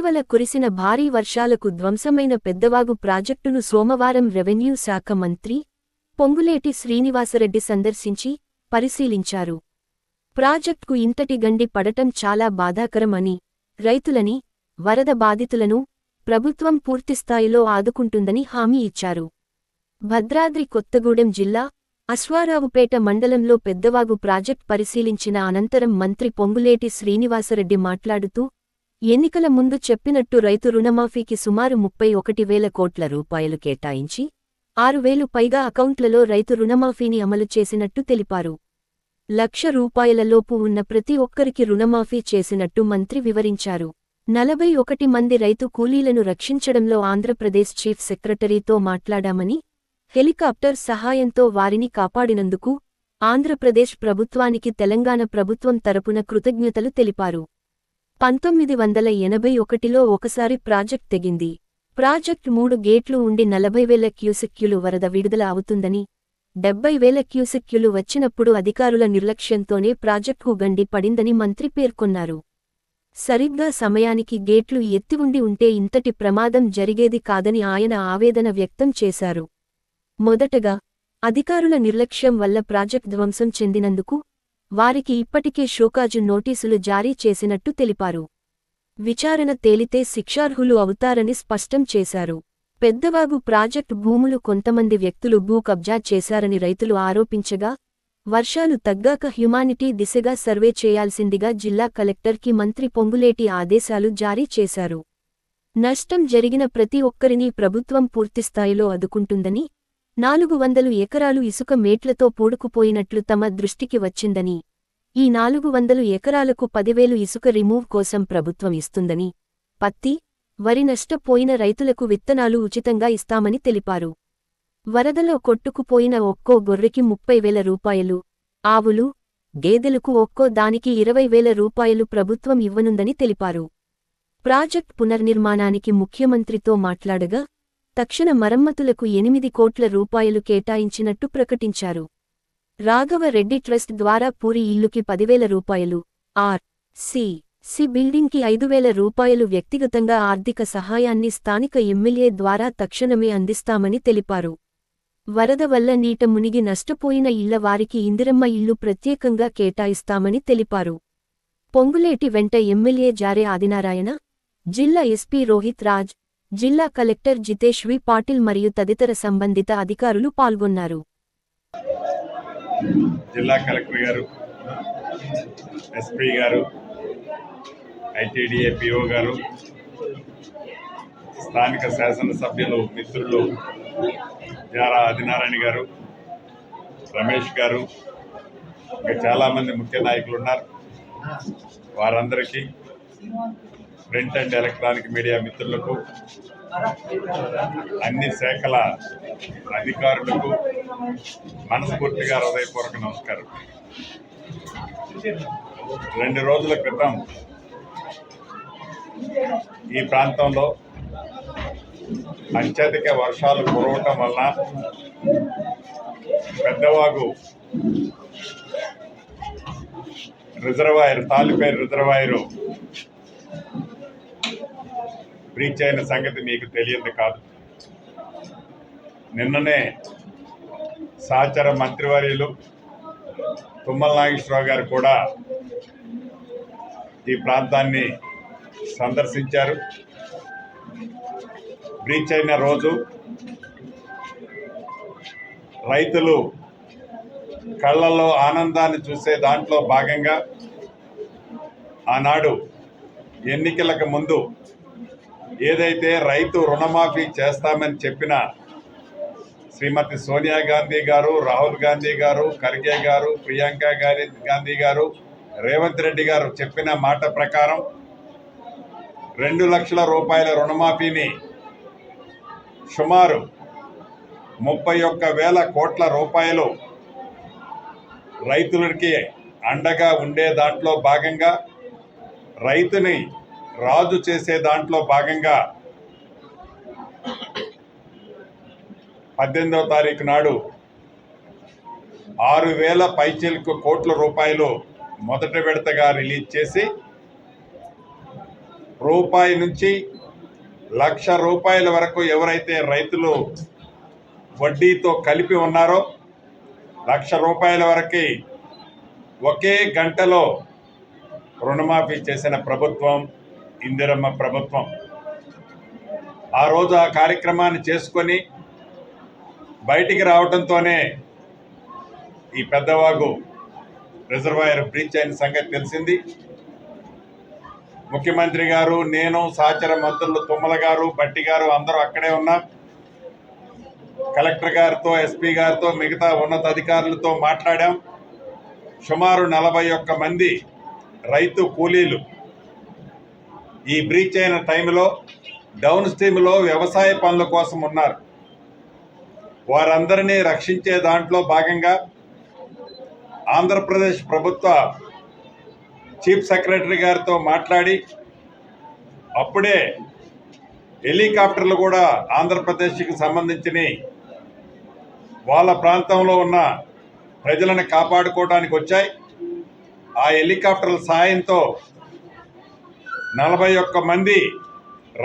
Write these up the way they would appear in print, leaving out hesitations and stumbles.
ఇటీవల కురిసిన భారీ వర్షాలకు ధ్వంసమైన పెద్దవాగు ప్రాజెక్టును సోమవారం రెవెన్యూ శాఖ మంత్రి పొంగులేటి శ్రీనివాసరెడ్డి సందర్శించి పరిశీలించారు. ప్రాజెక్టుకు ఇంతటి గండి పడటం చాలా బాధాకరం అని, రైతులని, వరద బాధితులను ప్రభుత్వం పూర్తిస్థాయిలో ఆదుకుంటుందని హామీ ఇచ్చారు. భద్రాద్రి కొత్తగూడెం జిల్లా అశ్వారావుపేట మండలంలో పెద్దవాగు ప్రాజెక్ట్ పరిశీలించిన అనంతరం మంత్రి పొంగులేటి శ్రీనివాసరెడ్డి మాట్లాడుతూ, ఎన్నికల ముందు చెప్పినట్టు రైతు రుణమాఫీకి సుమారు 31,000 కోట్ల రూపాయలు కేటాయించి 6,000 పైగా అకౌంట్లలో రైతు రుణమాఫీని అమలు చేసినట్టు తెలిపారు. ₹1,00,000 ఉన్న ప్రతి ఒక్కరికి రుణమాఫీ చేసినట్టు మంత్రి వివరించారు. 41 మంది రైతు కూలీలను రక్షించడంలో ఆంధ్రప్రదేశ్ చీఫ్ సెక్రటరీతో మాట్లాడామని, హెలికాప్టర్ సహాయంతో వారిని కాపాడినందుకు ఆంధ్రప్రదేశ్ ప్రభుత్వానికి తెలంగాణ ప్రభుత్వం తరపున కృతజ్ఞతలు తెలిపారు. 1981లో ఒకసారి ప్రాజెక్ట్ తెగింది. ప్రాజెక్ట్ 3 గేట్లు ఉండి 40,000 క్యూసెక్యులు వరద విడుదల అవుతుందని, 70,000 క్యూసెక్యులు వచ్చినప్పుడు అధికారుల నిర్లక్ష్యంతోనే ప్రాజెక్టుకు గండి పడిందని మంత్రి పేర్కొన్నారు. సరిగ్గా సమయానికి గేట్లు ఎత్తి ఉంటే ఇంతటి ప్రమాదం జరిగేది కాదని ఆయన ఆవేదన వ్యక్తం చేశారు. మొదటగా, అధికారుల నిర్లక్ష్యం వల్ల ప్రాజెక్ట్ ధ్వంసం చెందినందుకు వారికి ఇప్పటికే షోకాజు నోటీసులు జారీ చేసినట్టు తెలిపారు. విచారణ తేలితే శిక్షార్హులు అవుతారని స్పష్టం చేశారు. పెద్దవాగు ప్రాజెక్టు భూములు కొంతమంది వ్యక్తులు భూ కబ్జా చేశారని రైతులు ఆరోపించగా, వర్షాలు తగ్గాక హ్యుమానిటీ దిశగా సర్వే చేయాల్సిందిగా జిల్లా కలెక్టర్కి మంత్రి పొంగులేటి ఆదేశాలు జారీ చేశారు. నష్టం జరిగిన ప్రతి ఒక్కరినీ ప్రభుత్వం పూర్తిస్థాయిలో ఆదుకుంటుందని, 400 ఎకరాలు ఇసుక మేట్లతో పూడుకుపోయినట్లు తమ దృష్టికి వచ్చిందని, ఈ 400 ఎకరాలకు 10,000 ఇసుక రిమూవ్ కోసం ప్రభుత్వం ఇస్తుందని, పత్తి, వరి నష్టపోయిన రైతులకు విత్తనాలు ఉచితంగా ఇస్తామని తెలిపారు. వరదలో కొట్టుకుపోయిన ఒక్కో గొర్రెకి 30,000 రూపాయలు, ఆవులు, గేదెలకు ఒక్కో దానికి 20,000 రూపాయలు ప్రభుత్వం ఇవ్వనుందని తెలిపారు. ప్రాజెక్ట్ పునర్నిర్మాణానికి ముఖ్యమంత్రితో మాట్లాడగా, తక్షణ మరమ్మతులకు 8 కోట్ల రూపాయలు కేటాయించినట్టు ప్రకటించారు. రాఘవ రెడ్డి ట్రస్ట్ ద్వారా పూరి ఇల్లుకి 10,000 రూపాయలు, సి బిల్డింగ్కి 5,000 రూపాయలు వ్యక్తిగతంగా ఆర్థిక సహాయాన్ని స్థానిక ఎమ్మెల్యే ద్వారా తక్షణమే అందిస్తామని తెలిపారు. వరద వల్ల నీట మునిగి నష్టపోయిన ఇళ్ల వారికి ఇందిరమ్మ ఇల్లు ప్రత్యేకంగా కేటాయిస్తామని తెలిపారు. పొంగులేటి వెంట ఎమ్మెల్యే జారే ఆదినారాయణ, జిల్లా ఎస్పీ రోహిత్ రాజ్, జిల్లా కలెక్టర్ జితేష్ వి పాటిల్ మరియు తదితర సంబంధిత అధికారులు పాల్గొన్నారు. జిల్లా కలెక్టర్ గారు, ఎస్పీ గారు, ఐటీడీఏ పిఓ గారు, స్థానిక శాసనసభ్యులు మిత్రులు జారా ఆదినారాయణ గారు, రమేష్ గారు, ఇంకా చాలామంది ముఖ్య నాయకులు ఉన్నారు. వారందరికీ, ప్రింట్ అండ్ ఎలక్ట్రానిక్ మీడియా మిత్రులకు, అన్ని శాఖల అధికారులకు మనస్ఫూర్తిగా హృదయపూర్వక నమస్కారం. 2 రోజుల క్రితం ఈ ప్రాంతంలో అత్యధిక వర్షాలు కురవటం వలన Peddavagu reservoir, Taliperu reservoir breach అయిన సంగతి మీకు తెలియదు కాదు. నిన్ననే సహచర మంత్రివర్యులు తుమ్మల నాగేశ్వరరావు గారు కూడా ఈ ప్రాంతాన్ని సందర్శించారు. బ్రీచ్ అయిన రోజు రైతులు కళ్ళల్లో ఆనందాన్ని చూసే దాంట్లో భాగంగా ఆనాడు ఎన్నికలకు ముందు ఏదైతే రైతు రుణమాఫీ చేస్తామని చెప్పిన శ్రీమతి సోనియా గాంధీ గారు, రాహుల్ గాంధీ గారు, ఖర్గే గారు, ప్రియాంక గాంధీ గారు, రేవంత్ రెడ్డి గారు చెప్పిన మాట ప్రకారం 2 లక్షల రూపాయల రుణమాఫీని సుమారు 31,000 కోట్ల రూపాయలు రైతులకి అండగా ఉండే దాంట్లో భాగంగా, రైతుని రాజు చేసే దాంట్లో భాగంగా 18వ తారీఖు నాడు 6,000 పైచిలకు కోట్ల రూపాయలు మొదటి విడతగా రిలీజ్ చేసి రూపాయి నుంచి ₹1,00,000 వరకు ఎవరైతే రైతులు వడ్డీతో కలిపి ఉన్నారో ₹1,00,000 వరకు ఒకే గంటలో రుణమాఫీ చేసిన ప్రభుత్వం ఇందిరమ్మ ప్రభుత్వం. ఆ రోజు ఆ కార్యక్రమాన్ని చేసుకొని బయటికి రావడంతోనే ఈ పెద్దవాగు రిజర్వాయర్ బ్రీచ్ అయిన సంగతి తెలిసింది. ముఖ్యమంత్రి గారు, నేను, సహచర మంత్రులు తుమ్మల గారు, బట్టి గారు అందరూ అక్కడే ఉన్నాం. కలెక్టర్ గారితో, ఎస్పీ గారితో, మిగతా ఉన్నతాధికారులతో మాట్లాడాం. సుమారు 41 మంది రైతు కూలీలు ఈ బ్రీచ్ అయిన టైంలో డౌన్ స్ట్రీమ్లో వ్యవసాయ పనుల కోసం ఉన్నారు. వారందరినీ రక్షించే దాంట్లో భాగంగా ఆంధ్రప్రదేశ్ ప్రభుత్వ చీఫ్ సెక్రటరీ గారితో మాట్లాడి అప్పుడే హెలికాప్టర్లు కూడా ఆంధ్రప్రదేశ్కి సంబంధించిన వాళ్ళ ప్రాంతంలో ఉన్న ప్రజలను కాపాడుకోవడానికి వచ్చాయి. ఆ హెలికాప్టర్ల సాయంతో 41 మంది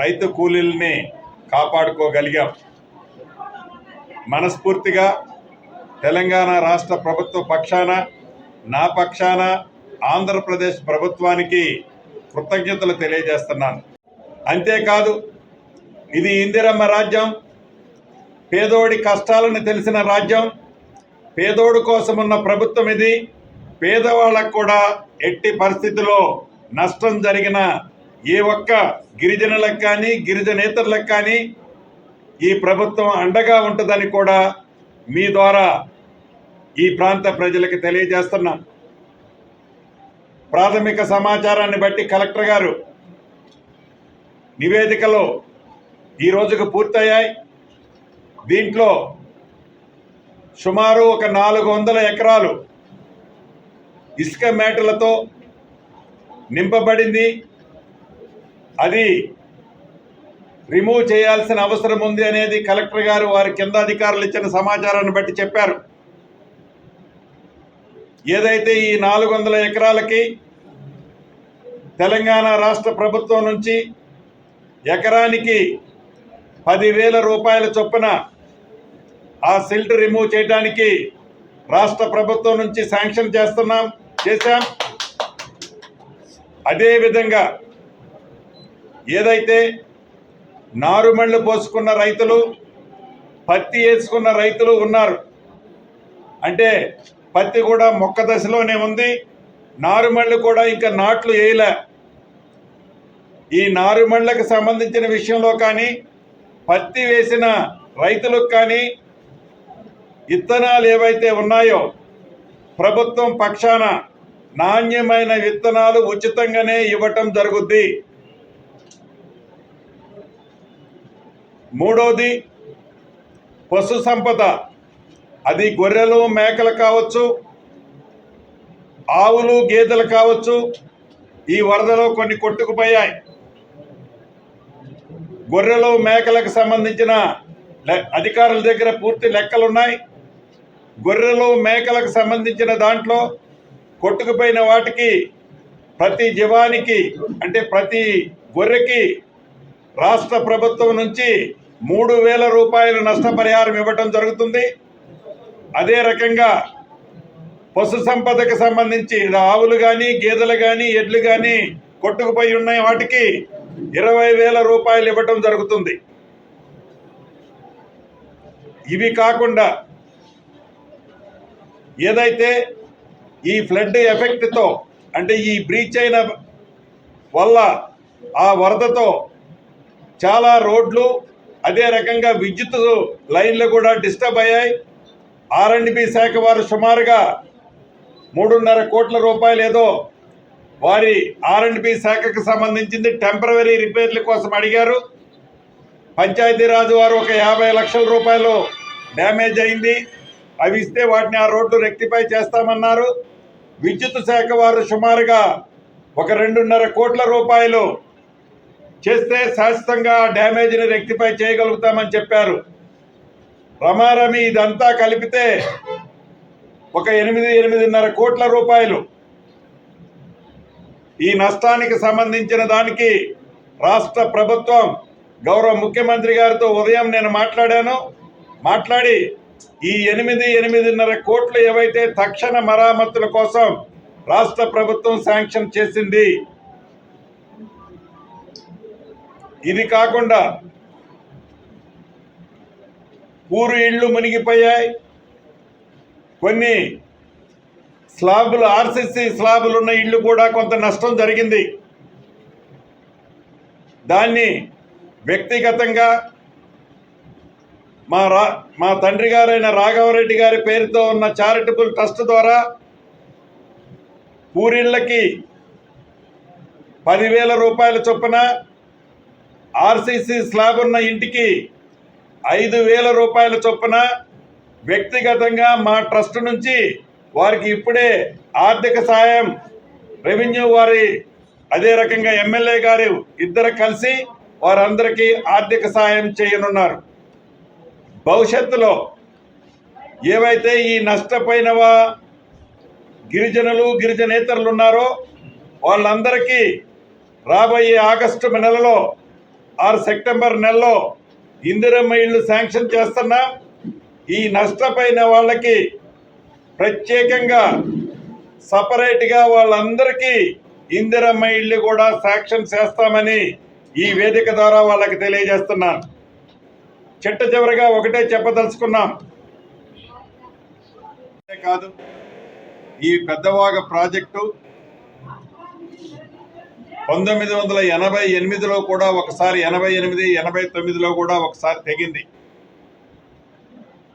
రైతు కూలీల్ని కాపాడుకోగలిగాం. మనస్ఫూర్తిగా తెలంగాణ రాష్ట్ర ప్రభుత్వ పక్షాన, నా పక్షాన ఆంధ్రప్రదేశ్ ప్రభుత్వానికి కృతజ్ఞతలు తెలియజేస్తున్నాను. అంతేకాదు, ఇది ఇందిరమ్మ రాజ్యం, పేదోడి కష్టాలను తెలిసిన రాజ్యం, పేదోడు కోసం ఉన్న ప్రభుత్వం ఇది. పేదవాళ్ళకు కూడా ఎట్టి పరిస్థితిలో నష్టం జరిగిన ఏ ఒక్క గిరిజనులకు కానీ గిరిజనేతరులకు కానీ ఈ ప్రభుత్వం అండగా ఉంటుందని కూడా మీ ద్వారా ఈ ప్రాంత ప్రజలకు తెలియజేస్తున్నాం. ప్రాథమిక సమాచారాన్ని బట్టి కలెక్టర్ గారు నివేదికలు ఈ రోజుకు పూర్తయ్యాయి. దీంట్లో సుమారు ఒక 400 ఎకరాలు ఇసుక మేటలతో నింపబడింది. అది రిమూవ్ చేయాల్సిన అవసరం ఉంది అనేది కలెక్టర్ గారు వారి కింద అధికారులు ఇచ్చిన సమాచారాన్ని బట్టి చెప్పారు. ఏదైతే ఈ 400 ఎకరాలకి తెలంగాణ రాష్ట్ర ప్రభుత్వం నుంచి ఎకరానికి 10,000 రూపాయల చొప్పున ఆ సిల్ట్ రిమూవ్ చేయడానికి రాష్ట్ర ప్రభుత్వం నుంచి శాంక్షన్ చేశాం. అదేవిధంగా ఏదైతే నారుమళ్ళు పోసుకున్న రైతులు, పత్తి వేసుకున్న రైతులు ఉన్నారు, అంటే పత్తి కూడా మొక్క దశలోనే ఉంది, నారుమళ్ళు కూడా ఇంకా నాట్లు వేయలే. ఈ నారుమళ్ళకు సంబంధించిన విషయంలో కానీ, పత్తి వేసిన రైతులకు కానీ విత్తనాలు ఏవైతే ఉన్నాయో ప్రభుత్వం పక్షాన నాణ్యమైన విత్తనాలు ఉచితంగానే ఇవ్వటం జరుగుద్ది. మూడోది, పశు సంపద, అది గొర్రెలు మేకలు కావచ్చు, ఆవులు గేదెలు కావచ్చు, ఈ వరదలో కొన్ని కొట్టుకుపోయాయి. గొర్రెలు మేకలకు సంబంధించిన అధికారుల దగ్గర పూర్తి లెక్కలు ఉన్నాయి. గొర్రెలు మేకలకు సంబంధించిన దాంట్లో కొట్టుకుపోయిన వాటికి ప్రతి జీవానికి, అంటే ప్రతి గొర్రెకి రాష్ట్ర ప్రభుత్వం నుంచి 3,000 రూపాయలు నష్టపరిహారం ఇవ్వటం జరుగుతుంది. అదే రకంగా పశు సంపదకు సంబంధించి ఆవులు కానీ గేదెలు కానీ ఎడ్లు కానీ కొట్టుకుపోయి ఉన్నాయి, వాటికి 20,000 రూపాయలు ఇవ్వటం జరుగుతుంది. ఇవి కాకుండా ఏదైతే ఈ ఫ్లడ్ ఎఫెక్ట్తో, అంటే ఈ బ్రీచ్ అయిన వల్ల ఆ వరదతో చాలా రోడ్లు, అదే రకంగా విద్యుత్ లైన్లు కూడా డిస్టర్బ్ అయ్యాయి. R&B శాఖ వారు సుమారుగా 3.5 కోట్ల రూపాయలు ఏదో వారి R&B శాఖకు సంబంధించింది టెంపరవరీ రిపేర్ల కోసం అడిగారు. పంచాయతీరాజ్ వారు ఒక 50 లక్షల రూపాయలు డ్యామేజ్ అయింది, అవి ఇస్తే వాటిని ఆ రోడ్లు రెక్టిఫై చేస్తామన్నారు. విద్యుత్ శాఖ వారు సుమారుగా ఒక 2.5 కోట్ల రూపాయలు చేస్తే శాశ్వతంగా డ్యామేజ్ని రెక్టిఫై చేయగలుగుతామని చెప్పారు. రమారమి ఇదంతా కలిపితే ఒక 8.5 కోట్ల రూపాయలు ఈ నష్టానికి సంబంధించిన దానికి రాష్ట్ర ప్రభుత్వం గౌరవ ముఖ్యమంత్రి గారితో ఉదయం నేను మాట్లాడి ఈ 8.5 కోట్లు ఏవైతే తక్షణ మరామతుల కోసం రాష్ట్ర ప్రభుత్వం శాంక్షన్ చేసింది, ఇది కాకుండా పూరు ఇళ్లు మునిగిపోయాయి, కొన్ని స్లాబులు ఆర్సీసీ స్లాబులు ఉన్న ఇళ్లు కూడా కొంత నష్టం జరిగింది. దాన్ని వ్యక్తిగతంగా మా తండ్రి గారైన రాఘవరెడ్డి గారి పేరుతో ఉన్న చారిటబుల్ ట్రస్ట్ ద్వారా పూరిళ్ళకి 10,000 రూపాయల చొప్పున, ఆర్సీసీ స్లాబ్ ఉన్న ఇంటికి 5,000 రూపాయల చొప్పున వ్యక్తిగతంగా మా ట్రస్ట్ నుంచి వారికి ఇప్పుడే ఆర్థిక సాయం, రెవెన్యూ వారి అదే రకంగా ఎమ్మెల్యే గారు ఇద్దరు కలిసి వారందరికీ ఆర్థిక సాయం చేయనున్నారు. భవిష్యత్తులో ఏవైతే ఈ నష్టపోయిన గిరిజనులు గిరిజనేతరులు ఉన్నారో వాళ్ళందరికీ రాబోయే ఆగస్టు నెలలో ఆర్ సెప్టెంబర్ నెలలో ఇందిరమ్మ ఇళ్ళు శాంక్షన్ చేస్తున్నాం. ఈ నష్టపోయిన వాళ్ళకి ప్రత్యేకంగా సపరేట్గా వాళ్ళందరికీ ఇందిరమ్మ ఇళ్ళు కూడా శాంక్షన్ చేస్తామని ఈ వేదిక ద్వారా వాళ్ళకి తెలియజేస్తున్నాను. చిట్ట చివరిగా ఒకటే చెప్పదలుచుకున్నాం, కాదు ఈ పెద్దవాగ ప్రాజెక్టు 1988లో కూడా ఒకసారి, 88, 89లో కూడా ఒకసారి తెగింది.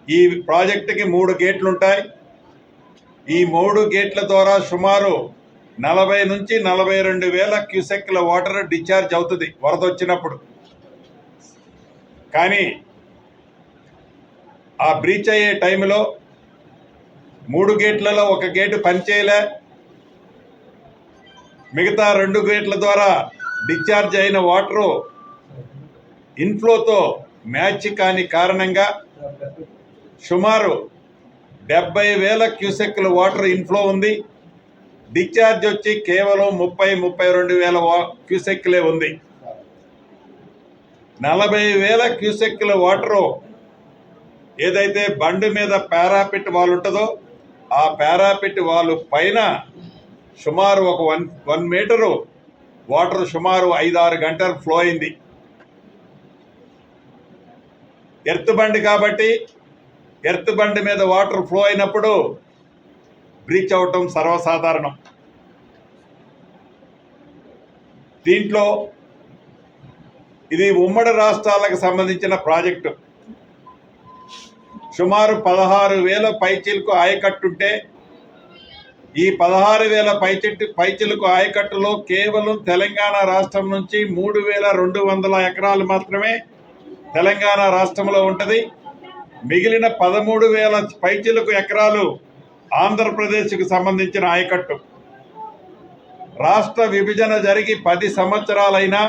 ఈ ప్రాజెక్టుకి 3 గేట్లు ఉంటాయి. ఈ 3 గేట్ల ద్వారా సుమారు 40 నుంచి 42 వేల క్యూసెక్ల వాటర్ డిశ్చార్జ్ అవుతుంది వరద వచ్చినప్పుడు. కానీ ఆ బ్రీచ్ అయ్యే టైంలో 3 గేట్లలో 1 గేటు పనిచేయలే, మిగతా 2 గేట్ల ద్వారా డిశ్చార్జ్ అయిన వాటరు ఇన్ఫ్లోతో మ్యాచ్ కాని కారణంగా సుమారు 70,000 క్యూసెక్ల వాటర్ ఇన్ఫ్లో ఉంది. డిశ్చార్జ్ వచ్చి కేవలం 32,000 క్యూసెక్లే ఉంది. 40,000 క్యూసెక్ల వాటరు ఏదైతే బండి మీద పారాపిట్ వాల్ ఉంటుందో ఆ పారాపిట్ వాల్ పైన సుమారు ఒక 1 మీటరు వాటర్ సుమారు 5-6 గంటలు ఫ్లో అయింది. ఎర్త్ బండి కాబట్టి ఎర్త్ బండి మీద వాటర్ ఫ్లో అయినప్పుడు బ్రీచ్ అవటం సర్వసాధారణం. దీంట్లో ఇది ఉమ్మడి రాష్ట్రాలకు సంబంధించిన ప్రాజెక్టు. సుమారు 16,000 పైచిలకు ఆయకట్టుంటే ఈ 16,000 పైచిలకు ఆయకట్టులో కేవలం తెలంగాణ రాష్ట్రం నుంచి 3,200 ఎకరాలు మాత్రమే తెలంగాణ రాష్ట్రంలో ఉంటుంది. మిగిలిన 13,000 పైచిలకు ఎకరాలు ఆంధ్రప్రదేశ్కు సంబంధించిన ఆయకట్టు. రాష్ట్ర విభజన జరిగి 10 సంవత్సరాలైనా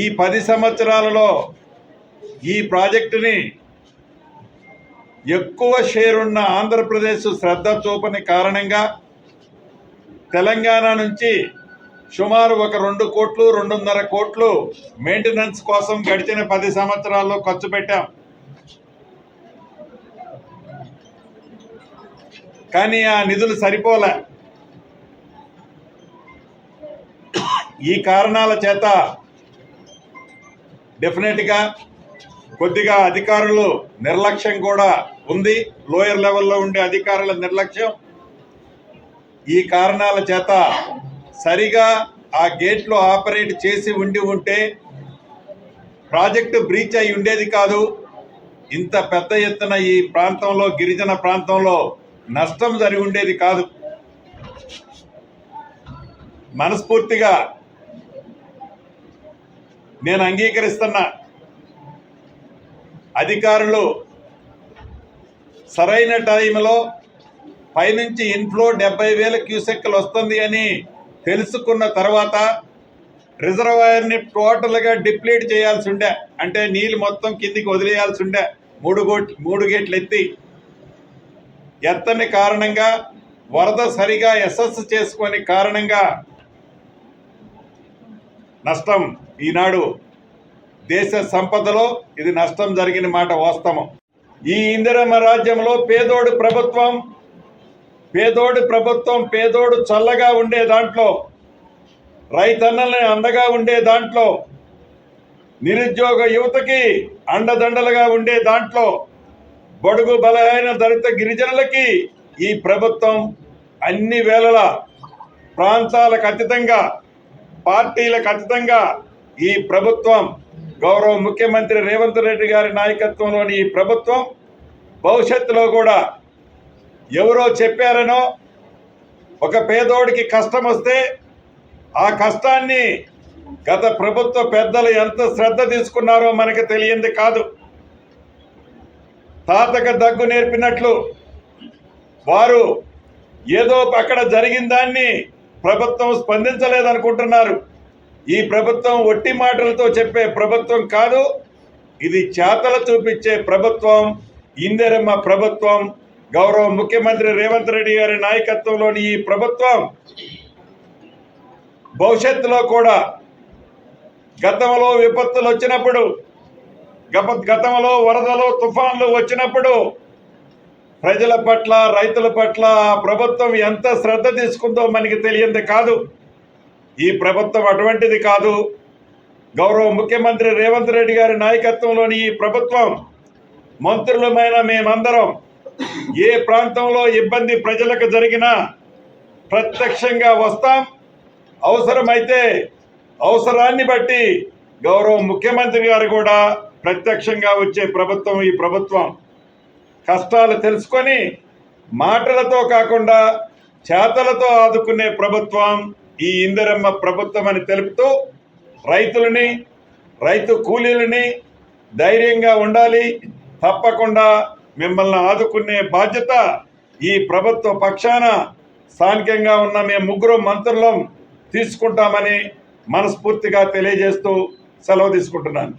ఈ 10 సంవత్సరాలలో ఈ ప్రాజెక్టుని ఎక్కువ షేరున్న ఆంధ్రప్రదేశ్ శ్రద్ధ చూపని కారణంగా తెలంగాణ నుంచి సుమారు ఒక 2 కోట్లు 2.5 కోట్లు మెయింటెనెన్స్ కోసం గడిచిన 10 సంవత్సరాల్లో ఖర్చు పెట్టాం. కానీ ఆ నిధులు సరిపోలే. ఈ కారణాల చేత డెఫినెట్గా కొద్దిగా అధికారులు నిర్లక్ష్యం కూడా ఉంది, లోయర్ లెవెల్లో ఉండే అధికారుల నిర్లక్ష్యం. ఈ కారణాల చేత సరిగా ఆ గేట్లు ఆపరేట్ చేసి ఉంటే ప్రాజెక్టు బ్రీచ్ అయి ఉండేది కాదు. ఇంత పెద్ద ఎత్తున ఈ ప్రాంతంలో, గిరిజన ప్రాంతంలో నష్టం జరిగి ఉండేది కాదు. మనస్ఫూర్తిగా నేను అంగీకరిస్తున్నా, అధికారులు సరైన టైంలో పైనుంచి ఇన్ఫ్లో 70,000 క్యూసెక్లు వస్తుంది అని తెలుసుకున్న తర్వాత రిజర్వాయర్ని టోటల్గా డిప్లీట్ చేయాల్సి ఉండే, అంటే నీళ్ళు మొత్తం కిందికి వదిలేయాల్సి ఉండే. 3 గేట్లు ఎత్తని కారణంగా, వరద సరిగా ఎస్ఎస్ చేసుకొని కారణంగా నష్టం ఈనాడు దేశ సంపదలో ఇది నష్టం జరిగిన మాట వాస్తవం. ఈ ఇందిరమ్మ రాజ్యంలో పేదోడు ప్రభుత్వం పేదోడు చల్లగా ఉండే దాంట్లో, రైతన్నల్ని అండగా ఉండే దాంట్లో, నిరుద్యోగ యువతకి అండదండలుగా ఉండే దాంట్లో, బడుగు బలహీన దళిత గిరిజనులకి ఈ ప్రభుత్వం అన్ని వేళలా ప్రాంతాలకు అతీతంగా, పార్టీలకు అతీతంగా ఈ ప్రభుత్వం గౌరవ ముఖ్యమంత్రి రేవంత్ రెడ్డి గారి నాయకత్వంలోని ఈ ప్రభుత్వం భవిష్యత్తులో కూడా ఎవరో చెప్పారనో ఒక పేదోడికి కష్టం వస్తే ఆ కష్టాన్ని గత ప్రభుత్వ పెద్దలు ఎంత శ్రద్ధ తీసుకున్నారో మనకు తెలియంది కాదు. తాతకు దగ్గు నేర్పినట్లు వారు ఏదో అక్కడ జరిగిన దాన్ని ప్రభుత్వం స్పందించలేదనుకుంటున్నారు. ఈ ప్రభుత్వం ఒట్టి మాటలతో చెప్పే ప్రభుత్వం కాదు, ఇది చేతలు చూపించే ప్రభుత్వం. ఇందిరమ్మ ప్రభుత్వం, గౌరవ ముఖ్యమంత్రి రేవంత్ రెడ్డి గారి నాయకత్వంలోని ఈ ప్రభుత్వం భవిష్యత్తులో కూడా గతంలో విపత్తులు వచ్చినప్పుడు, గతంలో వరదలు తుఫాన్లు వచ్చినప్పుడు ప్రజల పట్ల, రైతుల పట్ల ప్రభుత్వం ఎంత శ్రద్ధ తీసుకుందో మనకి తెలియంది కాదు. ఈ ప్రభుత్వం అటువంటిది కాదు. గౌరవ ముఖ్యమంత్రి రేవంత్ రెడ్డి గారి నాయకత్వంలోని ఈ ప్రభుత్వం, మంత్రులమైన మేమందరం ఏ ప్రాంతంలో ఇబ్బంది ప్రజలకు జరిగినా ప్రత్యక్షంగా వస్తాం. అవసరమైతే అవసరాన్ని బట్టి గౌరవ ముఖ్యమంత్రి గారు కూడా ప్రత్యక్షంగా వచ్చే ప్రభుత్వం ఈ ప్రభుత్వం. కష్టాలు తెలుసుకొని మాటలతో కాకుండా చేతలతో ఆదుకునే ప్రభుత్వం ఈ ఇందిరమ్మ ప్రభుత్వం అని తెలుపుతూ, రైతులని, రైతు కూలీలని ధైర్యంగా ఉండాలి, తప్పకుండా మిమ్మల్ని ఆదుకునే బాధ్యత ఈ ప్రభుత్వ పక్షాన స్థానికంగా ఉన్న మేము ముగ్గురు మంత్రులం తీసుకుంటామని మనస్ఫూర్తిగా తెలియజేస్తూ సెలవు తీసుకుంటున్నాను.